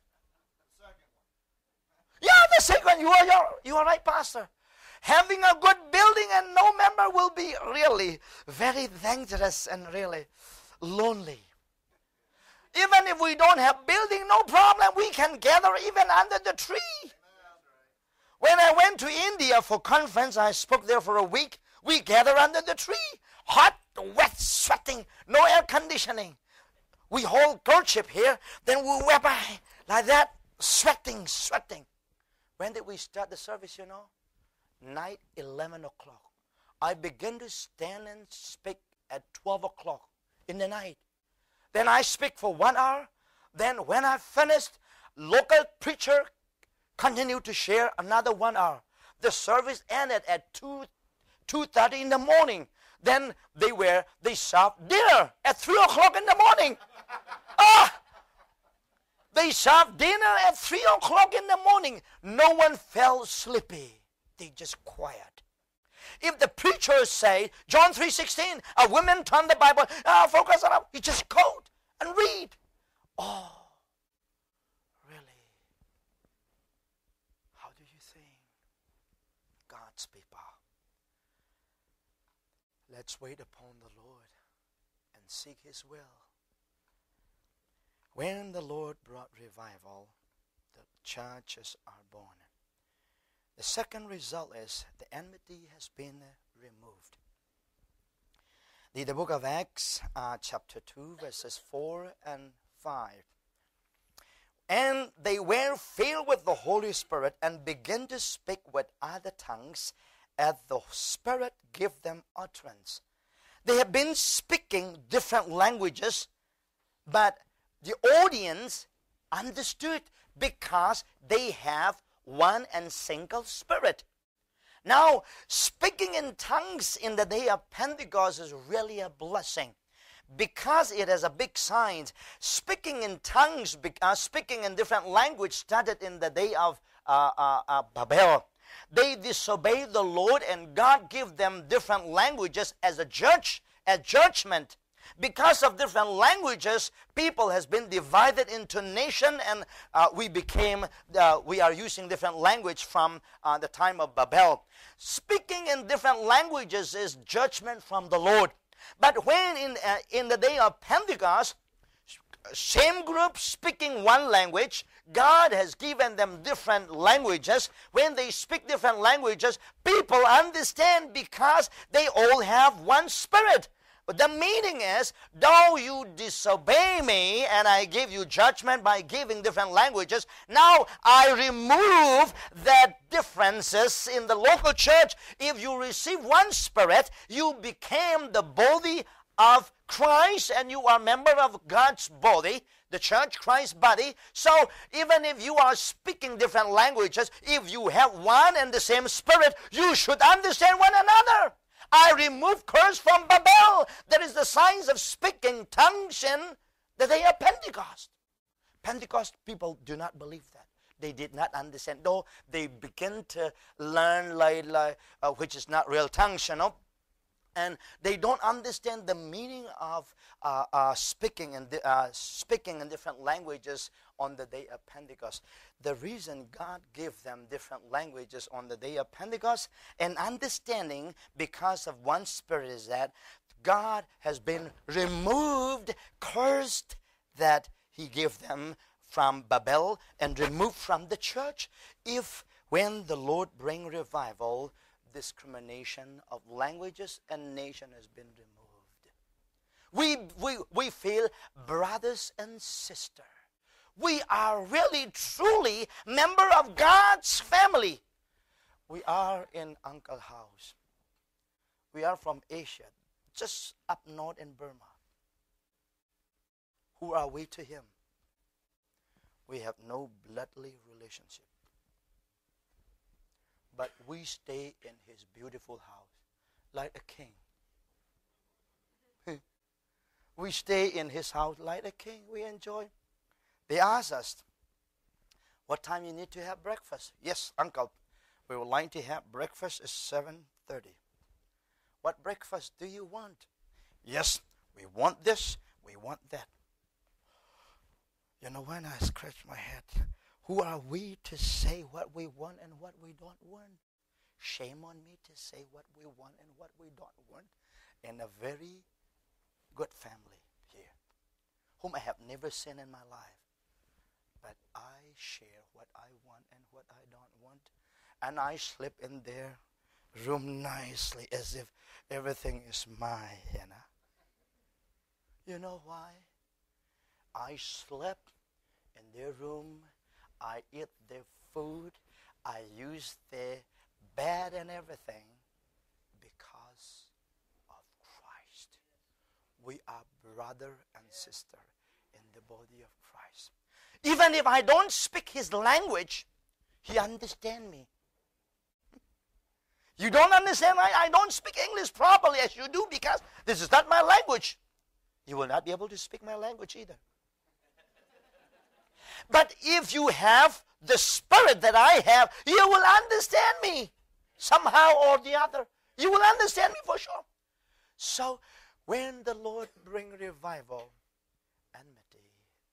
Yeah, the second. You are right, Pastor. Having a good building and no member will be really very dangerous and really lonely. Even if we don't have building, no problem. We can gather even under the tree. When I went to India for conference, I spoke there for a week. We gather under the tree. Hot, wet, sweating, no air conditioning. We hold courtship here, then we wear like that, sweating. When did we start the service, Night, 11 o'clock. I began to stand and speak at 12 o'clock in the night. Then I speak for 1 hour. Then when I finished, local preacher continued to share another 1 hour. The service ended at 2:30 in the morning. Then they served dinner at 3 o'clock in the morning. They served dinner at 3 o'clock in the morning. No one felt sleepy. They just quiet. If the preacher say, John 3:16, a woman turn the Bible, focus on it, you just quote and read. Oh, really? How do you think? God's people. Let's wait upon the Lord and seek His will. When the Lord brought revival, the churches are born. The second result is the enmity has been removed. The book of Acts, chapter 2, verses 4 and 5. And they were filled with the Holy Spirit and began to speak with other tongues as the Spirit gave them utterance. They have been speaking different languages, but the audience understood because they have one and single Spirit. Now, speaking in tongues in the day of Pentecost is really a blessing because it has a big sign. Speaking in tongues, speaking in different language started in the day of Babel. They disobeyed the Lord and God gave them different languages as a judgment. Because of different languages, people has been divided into nation, and we are using different language from the time of Babel. Speaking in different languages is judgment from the Lord. But when in the day of Pentecost, same group speaking one language, God has given them different languages. When they speak different languages, people understand because they all have one Spirit. But the meaning is, though you disobey me and I give you judgment by giving different languages, now I remove the differences in the local church. If you receive one Spirit, you became the body of Christ and you are a member of God's body, the church, Christ's body. So even if you are speaking different languages, if you have one and the same Spirit, you should understand one another. I remove curse from Babel. That is the signs of speaking tongues in the day of Pentecost. Pentecost people do not believe that. They did not understand. Though they begin to learn which is not real tongues, and they don't understand the meaning of speaking in different languages on the day of Pentecost. The reason God gave them different languages on the day of Pentecost and understanding because of one Spirit is that God has been removed, cursed that He gave them from Babel and removed from the church. If when the Lord bring revival, discrimination of languages and nation has been removed. We feel brothers and sisters. We are really, truly member of God's family. We are in Uncle's house. We are from Asia, just up north in Burma. Who are we to Him? We have no bloodly relationship. But we stay in His beautiful house like a king. We stay in His house like a king. We enjoy. They ask us, what time you need to have breakfast? Yes, Uncle, we would like to have breakfast at 7:30. What breakfast do you want? Yes, we want this, we want that. When I scratch my head, who are we to say what we want and what we don't want? Shame on me to say what we want and what we don't want in a very good family here, whom I have never seen in my life. But I share what I want and what I don't want. And I sleep in their room nicely as if everything is mine. You know why? I slept in their room. I eat their food. I use their bed and everything because of Christ. We are brother and sister in the body of Christ. Even if I don't speak His language, He understands me. You don't understand? I don't speak English properly as you do because this is not my language. You will not be able to speak my language either. But if you have the Spirit that I have, you will understand me somehow or the other. You will understand me for sure. So when the Lord bring revival, enmity,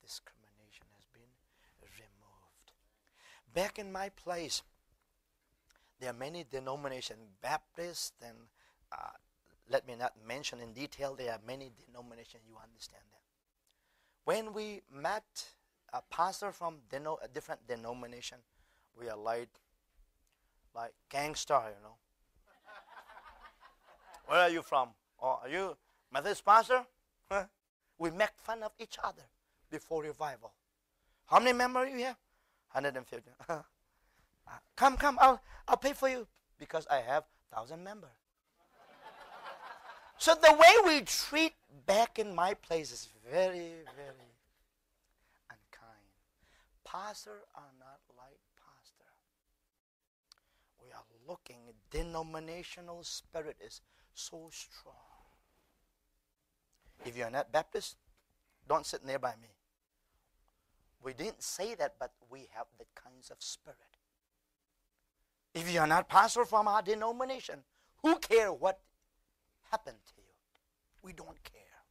discrimination has been removed. Back in my place, there are many denominations, Baptist, and let me not mention in detail, there are many denominations, you understand that. When we met a pastor from a different denomination, we are like gangster, Where are you from? Oh, are you Methodist pastor? Huh? We make fun of each other before revival. How many members you have? 150. Come, I'll pay for you because I have 1,000 members. So the way we treat back in my place is very, very unkind. Pastors are not like pastor. We are looking, denominational spirit is so strong. If you are not Baptist, don't sit nearby me. We didn't say that, but we have that kinds of spirit. If you are not pastor from our denomination, who cares what happened to you? We don't care.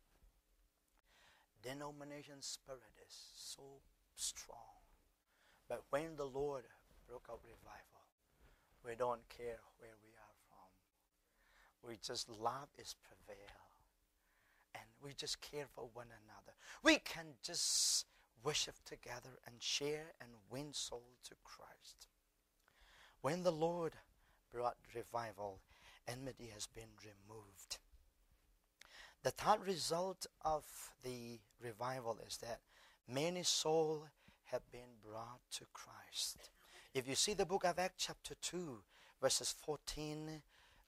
Denomination spirit is so strong. But when the Lord broke out revival, we don't care where we are from. We just love is prevail. And we just care for one another. We can just worship together and share and win soul to Christ. When the Lord brought revival, enmity has been removed. The third result of the revival is that many souls have been brought to Christ. If you see the book of Acts chapter 2, verses 14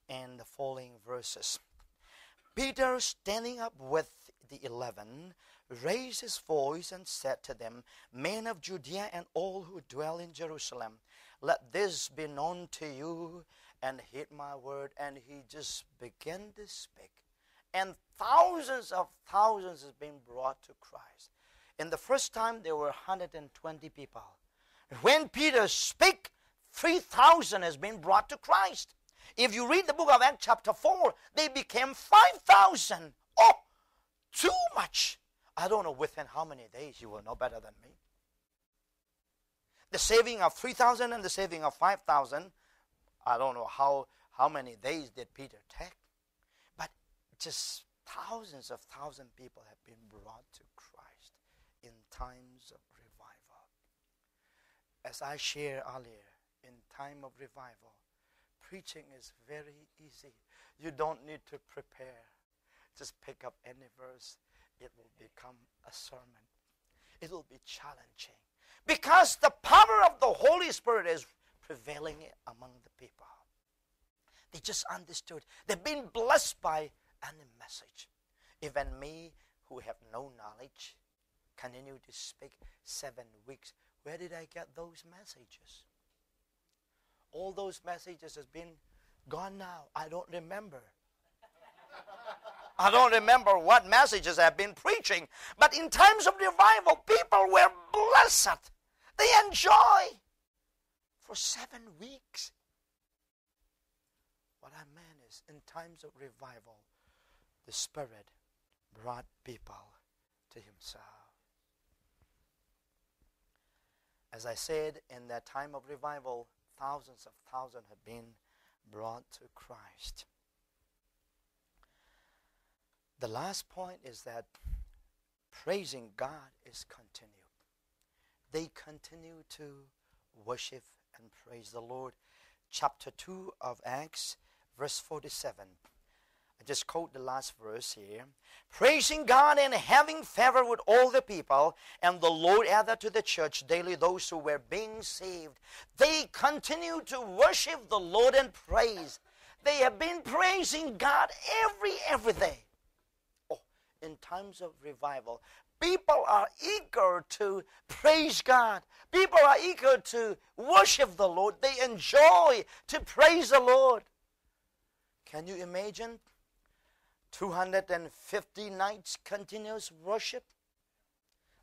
and the following verses. Peter, standing up with the 11, raised his voice and said to them, Men of Judea and all who dwell in Jerusalem, let this be known to you, and heed my word. And he just began to speak. And thousands of thousands have been brought to Christ. In the first time, there were 120 people. When Peter spake, 3,000 has been brought to Christ. If you read the book of Acts chapter 4, they became 5,000. Oh, too much. I don't know within how many days. You will know better than me. The saving of 3,000 and the saving of 5,000, I don't know how many days did Peter take. But just thousands of people have been brought to Christ in times of revival. As I shared earlier, in time of revival, preaching is very easy. You don't need to prepare. Just pick up any verse. It will become a sermon. It will be challenging. Because the power of the Holy Spirit is prevailing among the people. They just understood. They've been blessed by any message. Even me, who have no knowledge, continue to speak 7 weeks. Where did I get those messages? All those messages has been gone now. I don't remember. I don't remember what messages I've been preaching. But in times of revival, people were blessed. They enjoy for 7 weeks. What I meant is, in times of revival, the Spirit brought people to Himself. As I said, in that time of revival, thousands of thousands have been brought to Christ. The last point is that praising God is continued. They continue to worship and praise the Lord. Chapter 2 of Acts, verse 47. I just quote the last verse here. Praising God and having favor with all the people, and the Lord added to the church daily those who were being saved. They continue to worship the Lord and praise. They have been praising God every day. Oh, in times of revival, people are eager to praise God. People are eager to worship the Lord. They enjoy to praise the Lord. Can you imagine 250 nights continuous worship?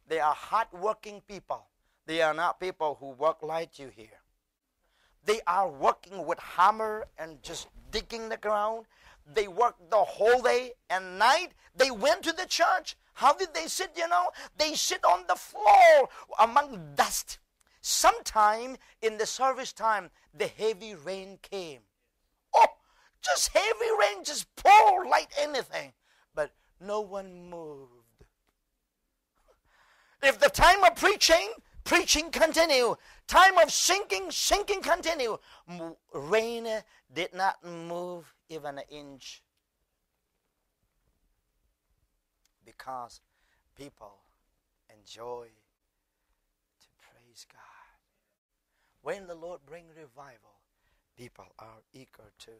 They are hard-working people. They are not people who work like you here. They are working with hammer and just digging the ground. They work the whole day and night. They went to the church. How did they sit, you know? They sit on the floor among dust. Sometime in the service time, the heavy rain came. Oh, just heavy rain, just poured like anything. But no one moved. If the time of preaching continue. Time of sinking continue. Rain did not move even an inch. Because people enjoy to praise God. When the Lord brings revival, people are eager to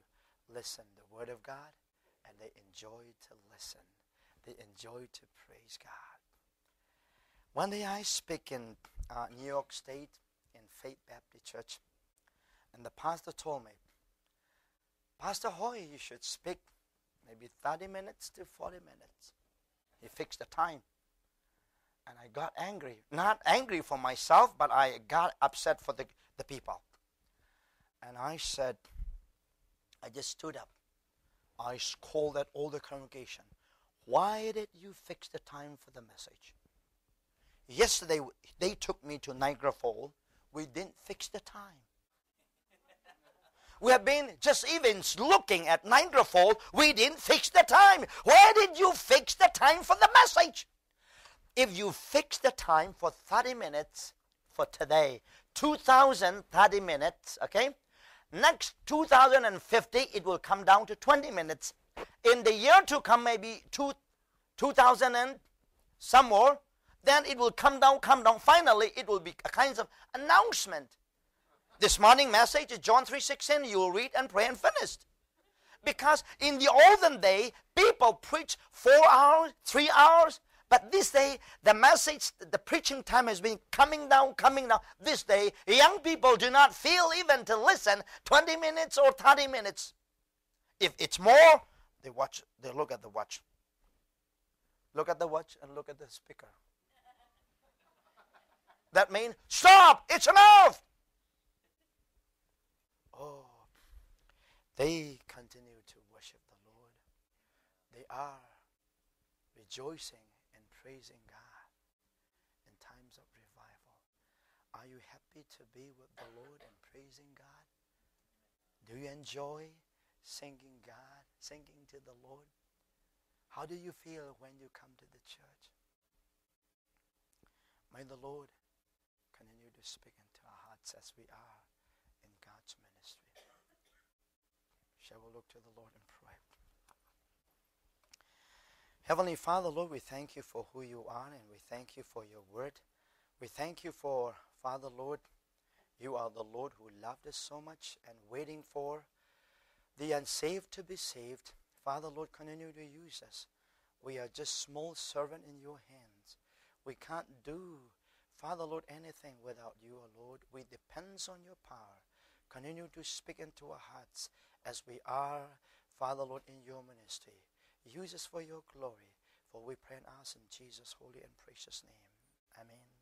listen to the Word of God, and they enjoy to listen. They enjoy to praise God. One day I speak in New York State in Faith Baptist Church, and the pastor told me, Pastor Hoy, you should speak maybe 30 minutes to 40 minutes. He fixed the time. And I got angry. Not angry for myself, but I got upset for the people. And I said, I just stood up. I called out all the congregation. Why did you fix the time for the message? Yesterday, they took me to Niagara Falls. We didn't fix the time. We have been just even looking at Niagara Falls. We didn't fix the time. Where did you fix the time for the message? If you fix the time for 30 minutes for today, 2030 minutes, okay? Next 2050, it will come down to 20 minutes. in the year to come, maybe 2000 and some more, then it will come down. Finally, it will be a kind of announcement. This morning message is John 3:16. You will read and pray and finish. Because in the olden day, people preach 4 hours, 3 hours. But this day, the message, the preaching time has been coming down. This day, young people do not feel even to listen 20 minutes or 30 minutes. If it's more, they look at the watch. Look at the watch and look at the speaker. That means, stop, it's enough. Oh, they continue to worship the Lord. They are rejoicing and praising God in times of revival. Are you happy to be with the Lord and praising God? Do you enjoy singing God, singing to the Lord? How do you feel when you come to the church? May the Lord continue to speak into our hearts as we are in God's ministry. Shall we look to the Lord and pray? Heavenly Father, Lord, we thank you for who you are, and we thank you for your word. We thank you for, Father, Lord, you are the Lord who loved us so much and waiting for the unsaved to be saved. Father, Lord, continue to use us. We are just small servant in your hands. We can't do, Father, Lord, anything without you, O Lord. We depend on your power. Continue to speak into our hearts as we are, Father, Lord, in your ministry. Use us for your glory. For we pray and ask in Jesus' holy and precious name. Amen.